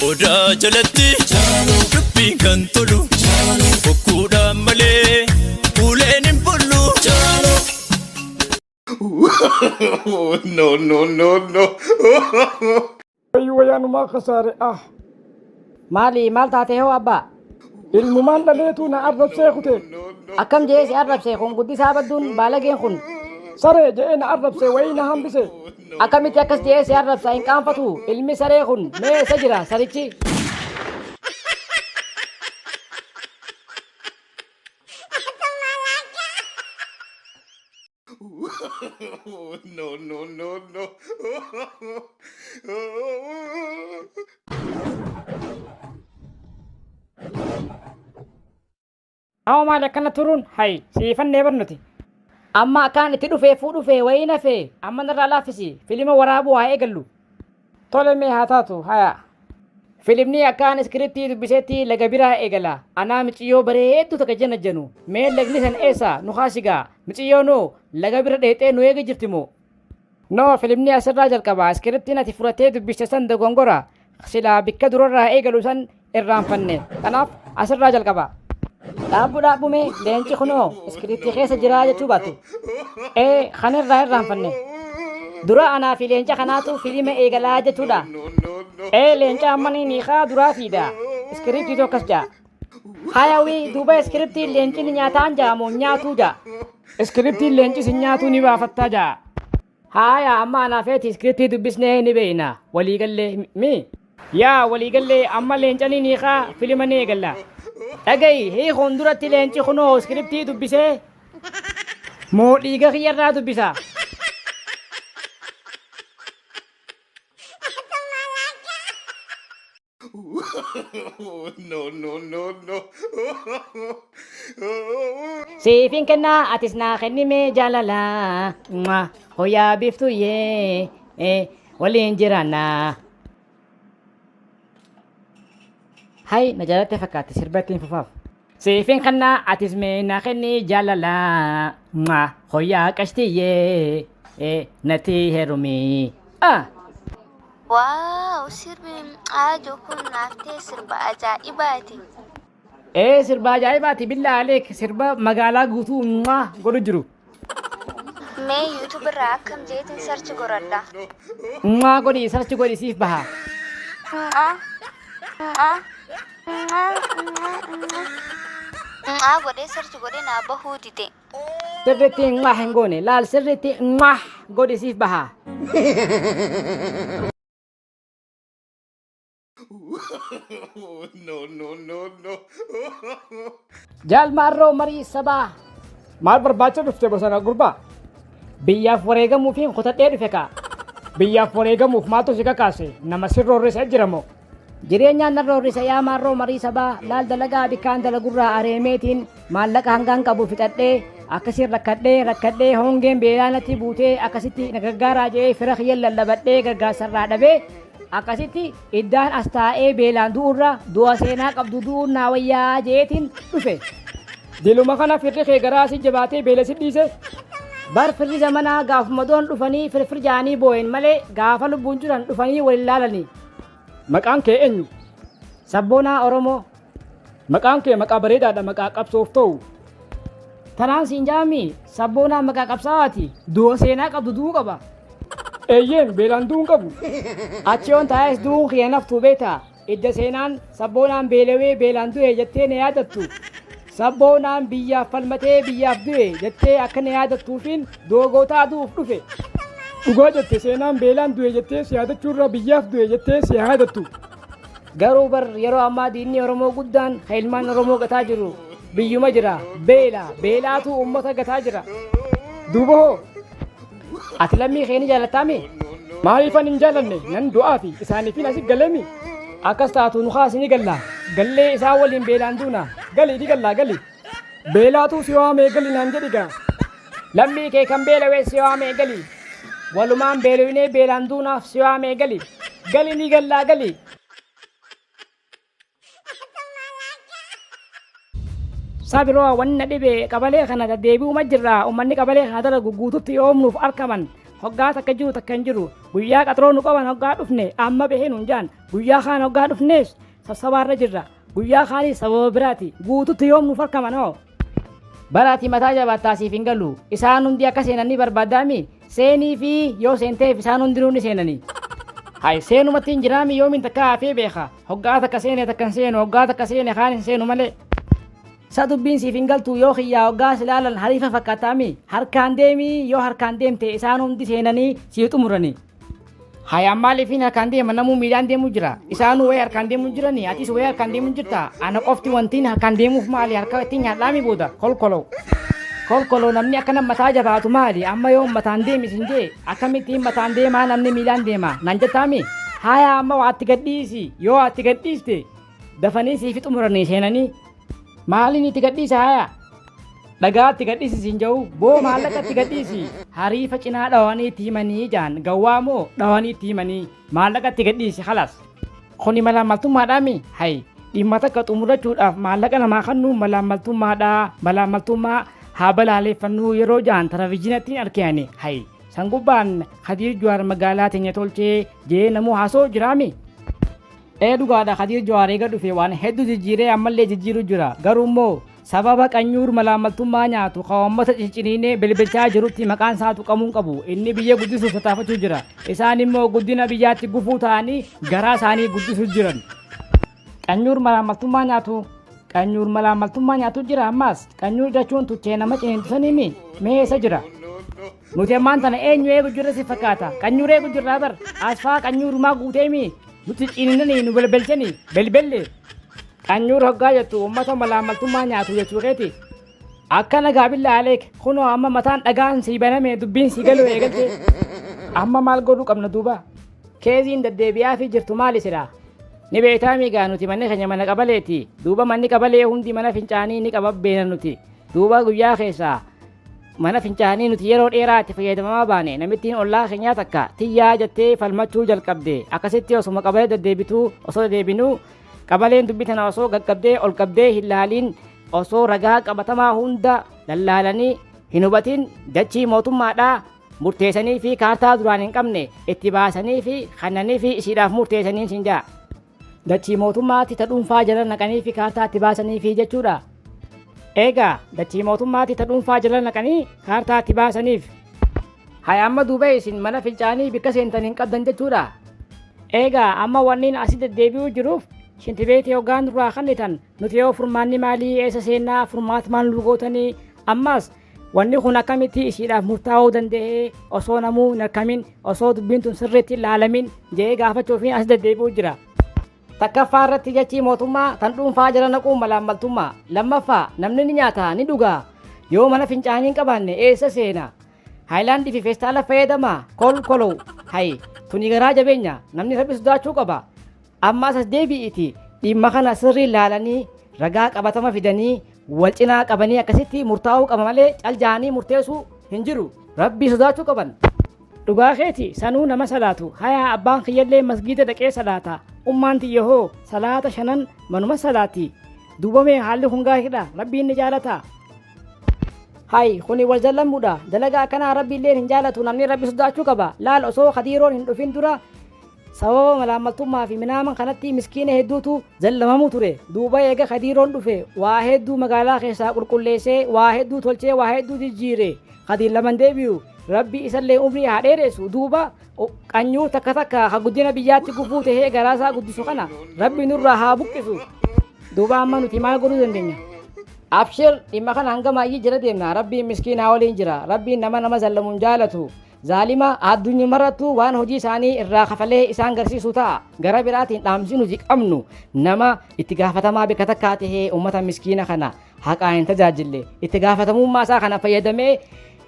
Odaa jalatti dubbiin kan tolu bokkuudhaan malee uleen hin bullu. No, no, no, no. Wayyaanuma khasaare maal taatee hoo abbaa? ilmumaan dhaleetu na arrabsee kute Akkam jee si arrabse kun guddisaa badduun baalageen kun saree jedhee na arrabsee wayii na hambise akkamitti akkas jee si arrabsa hin qaanfatu ilmi saree kun mee isa jira sarichi? No, no, no, no. Awo maal akkana turuun hay siifannee barnuti Amma akkaan itti dhufee wayii nafee amma narraa laaffisi filima waraabuu haa eegallu. tole mee haa taatu haya Filimni akkaan iskiriptii dubbiseetti laga biraa eegala. Anaa mixiyyoo bareedduu takka jana janu. Mee lagni san eessa nu haasigaa? Mixiyyoo noo laga bira dheexee nu eega jirti moo? noo filimni asirraa jalqaba iskiriptiin ati fudhatee dubbiste san dogongora silaa bikka durarraa eegalu san irraanfanne kanaaf asirraa jalqaba. Dhaabbume leenci kunoo iskiriptii keessa jiraa jechuu baattu. Kanirraa irraanfanne Dura anaa fi leenca kanaatu filima eegalaa jechuudha. leenca ammanii niikaa duraa fiida iskiriptii tokkas jaa Hayawii duuba iskiriptiin leencin nyaataan jaamoo nyaatuu jaa. iskiriptiin leencis hin nyaatuu ni baafattaa jaa Haya amma anaa feeti iskiriptii dubbisnee ni beeyna waliigallee mi. yaa waliigallee amma leencanii niikaa filima ni eegalla Dhagayi hiikuun duratti leenci kunoo iskiriptii dubbisee moo dhiiga kiyyarraa dubbisa No, no, no, no. siifin kennaa atis naa kennime jaalalaa hoyaa biftuyyee waliin jiraannaa. Hay na jaalatte fakkaatti sirba ittiin fufaaf. Siifin kennaa atis mee naa kenni jaalalaa hoyaa qashtiyyee natti heerumii. Wow, sirbi ajo kun naftee sirba ajaa'ibaati. sirba ajaa'ibaati billaa aleek sirba magaalaa guutuu godhu jiru Mee YouTube irraa akkam jeetiin sarchi godhadha. godhi sarchi godhi siif baha Godhee sarchi godhee naa bahuu dide. sirriitti hin goone laal sirriitti godhi siif baha No, no, no, no. jaal maarroo marii sabaa maal barbaacha dhufte bosona gurbaa biyyaaf wareegamuuf hin kutadhee dhufe kaa biyyaaf wareegamuuf maaltu si kakaase nama sirroorrisa jiramoo Jireenyaan narroorrisa yaa maarroo marii sabaa laal dalagaa bikkaan dalagurraa areemeetiin maallaqa hangaan qabu fixadhee akkasiin rakkadhee hongeen beelaanatti buutee akkasitti na gargaaraa jee fira kiyyaan lallabadhee gargaarsarraa dhabee akkasitti iddaan as taa'ee beelaan du'urra du'a seenaa qabdu du'uun naa wayyaa jeetiin dhufe. diluma kana firri kee garaa si jabaatee beela si dhiise Bar firri zamanaa gaafuma doon dhufanii firfir jaanii boo'en malee gaafa lubbuun jiran dhufanii wal ilaalanii. maqaan kee eenyu Sabboonaa Oromoo maqaan kee maqaa bareedaadha maqaa qabsoof ta'u tanaan siin jaamii sabboonaa maqaa qabsaawaati du'a seenaa qabdu du'uu qaba. eeyyeen beelaan du'uun qabu Achi yoon taa'es du'uun kiyya naftuu beektaa idda seenaan sabboonaan beelawee beelaan du'e jettee na yaadattu sabboonaan biyyaaf falmatee biyyaaf du'e jettee akka na yaadattuufiin doogootaa du'uuf dhufe. dhugaa jette seenaan beelaan du'e jettee si yaadachuurra biyyaaf du'e jettee si yaadattu Garuu bar yeroo ammaa diinni Oromoo guddaan kan ilmaan Oromoo gataa jiru biyyuma jira beelaatu uummata gataa jira. duuba hoo Ati lammii kee ni jaalattaami? maaliifan hin jaalanne nan du'aa fi isaaniifin asi galemi Akkas taatu nu kaasi ni galla. gallee isaa waliin beelaan duuna gali di gallaa gali beelaatu si waamee gali naan jedhigaa Lammii kee kan beelawee si waamee gali. Walumaan beelawinee beelaan duunaaf si waamee gali. Gali ni gallaa gali. Sabiroo wanna dhibe qabalee kana deddeebi'uma jirra ummanni qabalee kana dalagu guututti yoomnuuf argaman hoggaa takka jiru takka hin jiru guyyaa qaxaroo nu qaban hoggaa dhufne amma bahee nuun jaan guyyaa kaan hoggaa dhufnees sassabaarra jirra guyyaa kaanii sababa biraati guututti yoom nuuf harkaman hoo baraati mataa jabaattaasiif hin galu isaan hundi akka seenanii barbaadaami seenii fi yoo seenteef isaan hundinuu ni seenanii hay seenumatti hin jiraami yoomin takka hafee beeka hoggaa takka seene takka hin seenu hoggaa takka seene kaan hin seenu malee sa dubbiin siif hin galtu yoo kiyyaa hoggaa silaalan hariifa fakkaataami harkaan deemii yoo harkaan deemte isaan hundi seenanii sii xumuranii hay ammaaliifin harkaan deema namuu miilaan deemu jira isaanuu wayii harkaan deemu jiranii atis wayii harkaan deemu jirta ana qofti wantiin harkaan deemuuf maali harka ittiin nyaadhaami booda kolkoloo namni akkana mataa jabaatu maali amma yoo mataan deemisin jee akkamittiin mataan deemaa namni miilaan deema nan jettaami haya amma waatti gadhiisi yoo atti gadhiiste dafanii siifi xumuranii seenanii maaliin itti gadhiisa haya dhagaa itti gadhiisi siin jedhu boo maallaqa itti gadhiisi hariifa cinaa dhawanii itti himanii jaan gawwaa moo dhawanii itti himanii maallaqa itti gadhiisi halas kuni malaamaltummaadhaami hay dhimma takka xumurachuudhaaf maallaqa namaa kannuu malaamaltummaa haa balaaleeffannuu yeroo jaan televizyiinattiin argine hay san gubbaan Khadiir Jawaar magaalaa teenya tolchee jee namuu haasoo jiraami dhugaadha Khadiir Jawaar eega dhufe waan hedduu jijjiiree ammallee jijjiiru jira garuu immoo sababa qanyuur malaamaltummaa nyaatu qawwammata cicciniinee bilbilchaa jirutti maqaan isaatu qamuun qabu inni biyya guddisuuf tattaafachuu jira isaan immoo guddina biyyaatti gufuu ta'anii garaa isaanii guddisuuf jiran qanyuur malaamaltummaa nyaatu jira ammaas qanyuur jechuun tuchee nama ciniintusanii mee eessa jira nuti ammaan tana eenyu eegu jirra si fakkaata qanyuur eegu jirraa bar asfaa qanyuurumaa guuteemi nuti ciniinanii nu belbelchanii belbelle qanyuur hoggaa jettu ummata malaamaltummaa nyaatu jechuu keeti akka nagaa billaa kunoo amma mataan dhagaan sii baname dubbiin sii galuu eegalte amma maal godhuu qabna duuba keeziin deddeebi'aa fi jirtu maali sidha ni beektaa miigaa nuti manni keenya mana qabaleeti duuba manni qabalee hundi mana fincaanii ni qababbeena nuti duuba guyyaa keessaa mana fincaanii nuti yeroo dheeraa itti fayyadamaa baane namittiin ollaa keenyaa takka tiyyaa jettee falmachuu jalqabde akkasitti osuma qabalee deddeebituu osoo deddeebinuu qabaleen dubbii tana osoo gaggabdee ol qabdee hin laaliin osoo ragaa qabatamaa hunda lallaalanii hin hubatin dachii mootummaadhaa murteessanii fi kaartaa duraan hin qabne itti baasanii fi kannanii fi isiidhaaf murteessanii sin jaa dachii mootummaatti ta dhuunfaa jala naqanii fi kaartaa itti baasanii fi jechuudha eegaa dachii mootummaatti ta dhuunfaa jala naqanii kaartaa itti baasaniif hay amma duuba isin mana fincaanii bikka seentan hin qabdan jechuudha eegaa amma wanniin asii deddeebi'uu jiruuf shintibeetii hoggaan duraa kannitan nuti yoo furmaanni maalii eessa seennaa furmaat maal nu gootanii ammas wanni kun akkamitti isiidhaaf murtaa'uu danda'ee osoo namuu hin harkamin osoo dubbiin tun sirriitti hin laalamin jee gaafachuufiin as deddeebi'uu jira takkaffaa irratti jechii mootummaa tan dhuunfaa jala naquu malaamaltummaa lammaffaa namni ni nyaata ni dhugaa yoo mana fincaanii hin qabaanne eessa seena haayilaandii fi feestaala fayyadamaa kolkolou hay tuni garaa jabeenya namni rabbi sodaachuu qaba ammaas as deebi'iti dhimma kana sirrii laalanii ragaa qabatama fidanii wal cinaa qabanii akkasitti murtaa'uu qaba malee caljaanii murteessuu hin jiru rabbii sodaachuu qaban dhugaa keeti sanuu nama salaatu hayaa abbaan kiyyallee masgiida dhaqee salaata ummaan tiyyahoo salaata shanan manuma salaati duubamee haalli kun gaariidha rabbiin ni jaalata hay kuni wal jallamuudha dalagaa akkanaa rabbiillee hin jaalatu namni rabbi sodaachuu qaba laal osoo Khadiiroon hin dhufin dura sababa malaamaltummaa fi minaaman kanatti miskiina hedduutu jallamamu ture duuba eega Khadiiroon dhufe waa hedduu magaalaa keessaa qulqulleessee waa hedduu tolchee waa hedduu jijjiire Khadiir laman deebi'u rabbi isallee umrii haa dheeressu duuba qanyuur takka takka ha guddina biyyaatti gufuu tahee garaasaa guddisu kana rabbi nurraa haa buqqisu duuba amma nuti maal godhuu dandeenya abshir dhimma kana hanga maayyii jira deemna rabbiin miskiinaa waliin jira rabbiin nama zallamuun jaalatu zaalima addunyaa marattu waan hojii isaanii irraa kafalee isaan garsiisu ta'a gara biraatiin dhaamsi nuti qabnu nama itti gaafatamaa bakka takkaa tahee ummata miskiina kana haqaa hin tajaajille itti gaafatamummaa isaa kana fayyadamee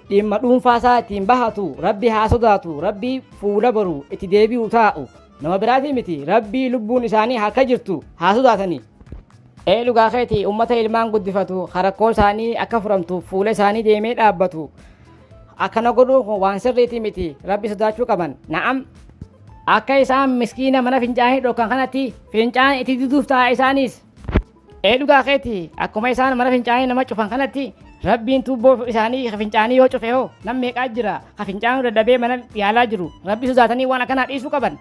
dhimma dhuunfaa isaa ittiin bahatu rabbi haa sodaatu rabbii fuula baru itti deebi'u taa'u nama biraatii miti rabbii lubbuun isaanii harka jirtu haa sodaatanii dhugaa keeti ummata ilmaan guddifatu harakkoo isaanii akka furamtuuf fuula isaanii deemee dhaabbatu akkana godhuun kun waan sirriiti miti rabbi sodaachuu qaban na'am akka isaan miskiina mana fincaanii dhokkan kanatti fincaan itti diduuf ta'a isaanis dhugaa keeti akkuma isaan mana fincaanii nama cufan kanatti Rabbiin tuubboo isaanii fincaanii yoo cufe hoo nam meeqaa jira fincaan dadhabee mana yaalaa jiru rabbi sodaatanii waan akkanaa dhiisuu qaban.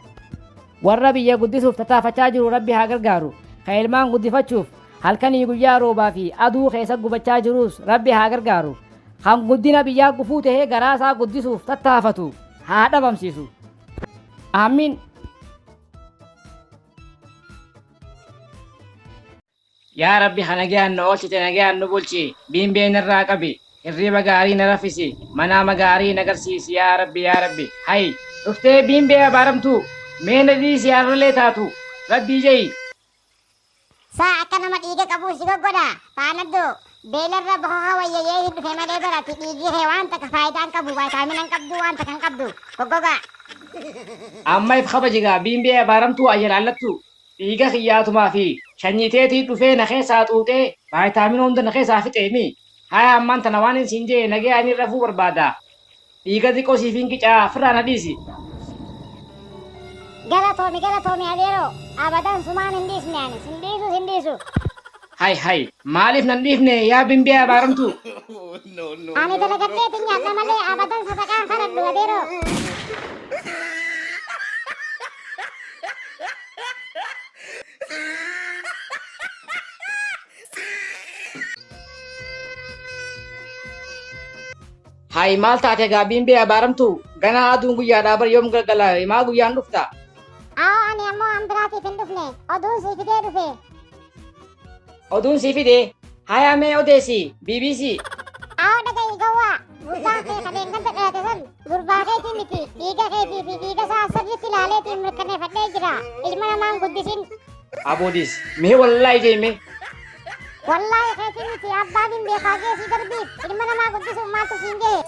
Warra biyya guddisuuf tattaafachaa jiru rabbi haa gargaaru. Ka ilmaan guddifachuuf halkanii guyyaa roobaa fi aduu keessa gubachaa jirus rabbi haa gargaaru. Kan guddina biyyaa gufuu tahee garaa isaa guddisuuf tattaafatu haa dhabamsiisu. Amiin. Yaa Rabbi nagaan nu oolchite nagaan nu bulchi biimbeen irraa qabi hirriba gaarii na raffisi manaama gaarii na agarsiisi yaa Rabbi hay dhuftee biimbee abaaramtu mee na dhiisi yaarralee taatu rabbii jeyi. Saa akka nama dhiiga qabu si goggoda faanaddo beelarra bokoka wayyayee hin dhufe malee barati dhiigii kee waan takka faayidaan qabu vaayitaamina hin qabdu waan takka hin qabdu goggoga. Amma if kabajigaa biimbee abaaramtuu ayyalallattu dhiiga kiyyaatumaa fi shanyiteetii dhufee na keessaa xuuxee vaayitaamina hunda na keessaa fixeemi. Haya ammaan tana waan hin jee nagee ani rafuu barbaada. Dhiiga xiqqoo siifiin qicaa firraa na dhiisi. Galatoomi adeero abadan sumaan hin dhiisne ani hin dhiisu. Hay maaliif nan dhiifne yaa biimbee abaaramtu. Ani dalagaddeetiin nyaadha malee abadan sadaqaan kadhadhu adeero. Hay maal taate gaa biimbee abaaramtu ganaa aduun guyyaadhaa bar yoom galgala maa guyyaan dhufta. Ani ammoo ambiraatiif hin dhufne oduun sii fidee dhufe. Oduun sii fidee haya mee odeessi BBC. Dhaga'i gawwaa gurbaan kee kadeen kan dhadhaate san gurbaa keetii miti dhiiga keetii fi dhiiga isaa sirriitti ilaaleetiin mirkaneeffadhee jira ilma namaan guddisin. Aboodis mee wallaahi jeeme. Wallaahi keetii miti abbaan hin beekaa geesii darbiif ilma namaa guddisuuf maaltu siin gahe.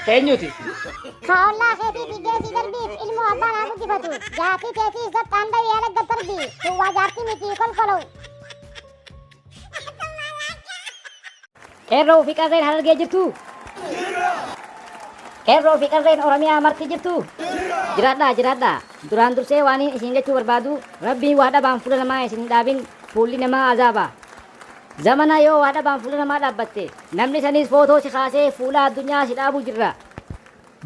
Keenyuti. Ka ollaa keetii fi geesii darbiif ilmoo abbaan haa guddifatu jaatii keetii zattaan dhawee ala gaddarbii duwwaa jaartii miti kolkolou. Qeerroo fi qarreen Harargee jirtu. Qeerroo fi qarreen Oromiyaa marti jirtu. Jiraadhaa. Duraan dursee waan isin jechuu barbaadu rabbiin waa dhabaan fuula namaa isin dhaabin fuulli namaa azaaba. Zamana yoo waa dhabaan fuula namaa dhaabbatte namni sanis footoo si kaasee fuula addunyaa si dhaabuu jirra.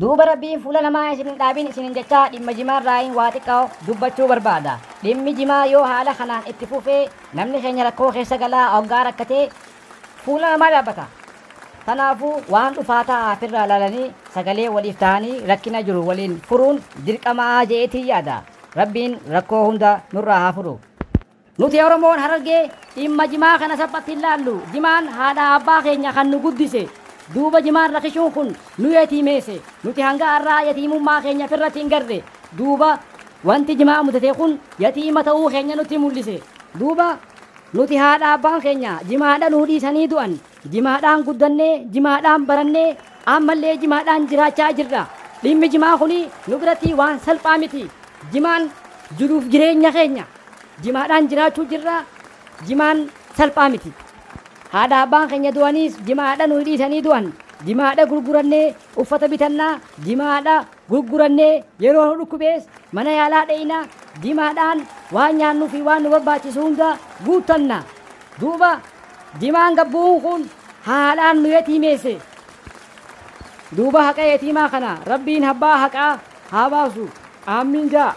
Duuba rabbiin fuula namaa isin dhaabin isin jechaa dhimma jimaa raayin waa xiqqaa dubbachuu barbaada. Dhimmi jimaa yoo haala kanaan itti fufee namni keenya rakkoo keessa galaa hoggaa rakkatee fuula namaa dhaabbata. Kanaafuu waan dhufaa ta'aa ofirraa ilaalanii sagalee waliif ta'anii rakkina jiru waliin furuun dirqamaa jeetii yaada. Rabbiin rakkoo hunda nurraa haa furu. Nuti Oromoon Harargee dhimma jimaa kana saphatti hin laallu. Jimaan haadha abbaa keenya kan nu guddise. Duuba jimaan rakkishuun kun nu yatiimeesse. Nuti hanga har'aa yatiimummaa keenya ofirratti hin garre. Duuba wanti jimaa mudate kun yatiima ta'uu keenya nutti mul'ise. Duuba nuti haadha abbaan keenya jimaadhaan nu dhiisanii du'an. Jimaadhaan guddannee jimaadhaan barannee ammallee jimaadhaan jiraachaa jirra. Dhimmi jimaa kuni nu biratti waan salphaa miti. Jimaan jiruuf jireenya keenya. Jimaadhaan jiraachuu jirra. Jimaan salphaa miti. Haadha abbaan keenya du'anis jimaadha nu dhiisanii du'an. Jimaadha gurgurannee uffata bitannaa. Jimaadha gurgurannee yeroo nu dhukkubees mana yaalaa dheenaa. Jimaadhaan waan nyaannuu fi waan nu barbaachisu hunda guuttanna. Duuba jimaan gabbuun kun haadhaan nu yatiimeesse. Duuba haqa yatiimaa kana rabbiin abbaa haqaa haa baasu. Amiin jaa.